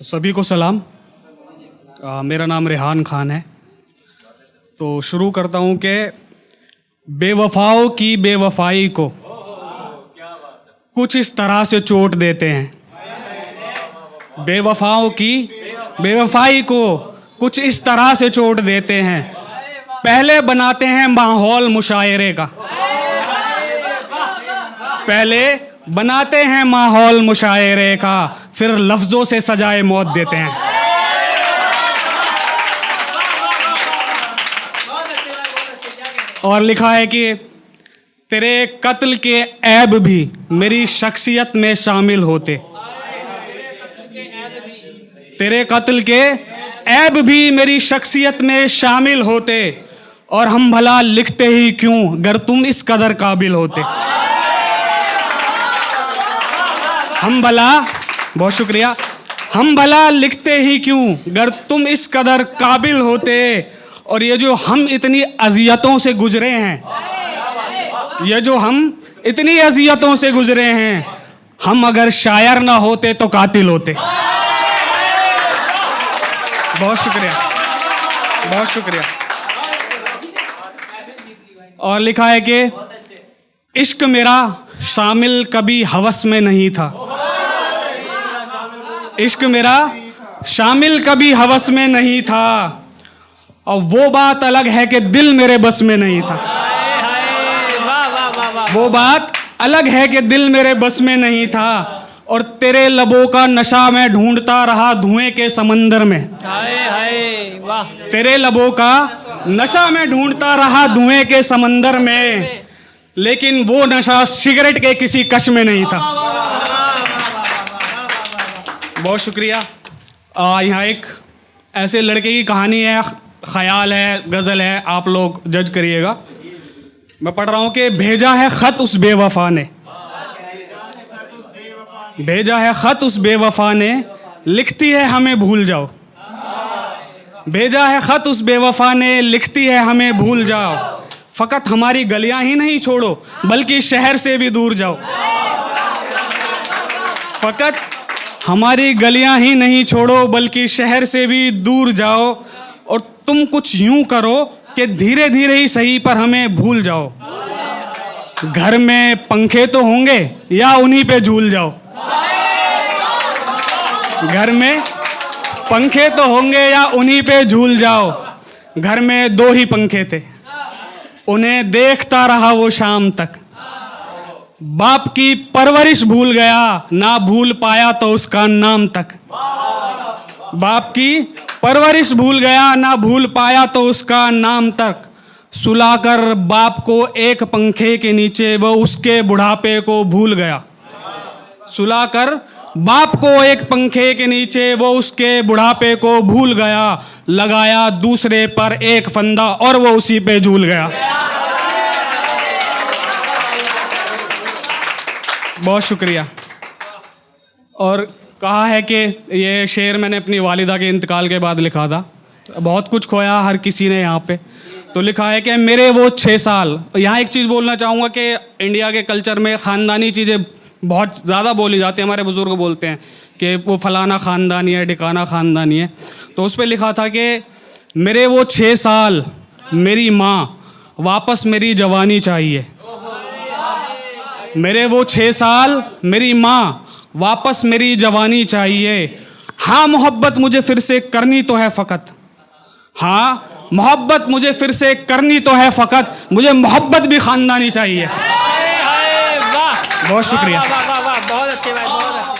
तो सभी को सलाम। मेरा नाम रेहान खान है। तो शुरू करता हूँ कि बेवफाओं की बेवफाई को कुछ इस तरह से चोट देते हैं। बेवफाओं की बेवफाई को कुछ इस तरह से चोट देते हैं। पहले बनाते हैं माहौल मुशायरे का, पहले बनाते हैं माहौल मुशायरे का, फिर लफ्जों से सजाए मौत देते हैं। और लिखा है कि तेरे कत्ल के ऐब भी मेरी शख्सियत में शामिल होते, तेरे कत्ल के ऐब भी मेरी शख्सियत में शामिल होते, और हम भला लिखते ही क्यों गर तुम इस कदर काबिल होते। हम भला, बहुत शुक्रिया, हम भला लिखते ही क्यों गर तुम इस कदर काबिल होते। और ये जो हम इतनी अजियतों से गुजरे हैं, ये जो हम इतनी अजियतों से गुजरे हैं, हम अगर शायर ना होते तो कातिल होते। बहुत शुक्रिया, बहुत शुक्रिया। और लिखा है कि इश्क मेरा शामिल कभी हवस में नहीं था, इश्क मेरा शामिल कभी हवस में नहीं था, और वो बात अलग है कि दिल मेरे बस में नहीं था। वो बात अलग है कि दिल मेरे बस में नहीं था, और तेरे लबों का नशा मैं ढूंढता रहा धुएं के समंदर में। तेरे लबों का नशा मैं ढूंढता रहा धुएं के समंदर में, लेकिन वो नशा सिगरेट के किसी कश में नहीं था। बहुत शुक्रिया। यहाँ एक ऐसे लड़के की कहानी है, ख्याल है, गज़ल है, आप लोग जज करिएगा। मैं पढ़ रहा हूँ कि भेजा है ख़त उस बेवफा ने, भेजा है ख़त उस बेवफा ने, लिखती है हमें भूल जाओ। भेजा है ख़त उस बेवफा ने, लिखती है हमें भूल जाओ। फ़कत हमारी गलियाँ ही नहीं छोड़ो बल्कि शहर से भी दूर जाओ। फ़कत हमारी गलियाँ ही नहीं छोड़ो बल्कि शहर से भी दूर जाओ, और तुम कुछ यूं करो कि धीरे धीरे ही सही पर हमें भूल जाओ। घर में पंखे तो होंगे या उन्हीं पे झूल जाओ। घर में पंखे तो होंगे या उन्हीं पे झूल जाओ। घर में 2 ही पंखे थे, उन्हें देखता रहा वो शाम तक। बाप की परवरिश भूल गया, ना भूल पाया तो उसका नाम तक। बाप की परवरिश भूल गया, ना भूल पाया तो उसका नाम तक। सुलाकर बाप को एक पंखे के नीचे वो उसके बुढ़ापे को भूल गया। सुलाकर बाप को एक पंखे के नीचे वो उसके बुढ़ापे को भूल गया। लगाया दूसरे पर एक फंदा और वो उसी पे झूल गया। बहुत शुक्रिया। और कहा है कि ये शेर मैंने अपनी वालिदा के इंतकाल के बाद लिखा था। बहुत कुछ खोया हर किसी ने यहाँ पे। तो लिखा है कि मेरे वो 6 साल। यहाँ एक चीज़ बोलना चाहूँगा कि इंडिया के कल्चर में ख़ानदानी चीज़ें बहुत ज़्यादा बोली जाती हैं। हमारे बुज़ुर्ग बोलते हैं कि वो फ़लाना ख़ानदानी है, ढिकाना ख़ानदानी है। तो उस पर लिखा था कि मेरे वो 6 साल मेरी माँ वापस मेरी जवानी चाहिए। मेरे वो 6 साल मेरी माँ वापस मेरी जवानी चाहिए। हाँ मोहब्बत मुझे फिर से करनी तो है फ़कत, हाँ मोहब्बत मुझे फिर से करनी तो है फ़कत, मुझे मोहब्बत भी ख़ानदानी चाहिए। बहुत शुक्रिया। बहुत अच्छे भाई, बहुत अच्छे।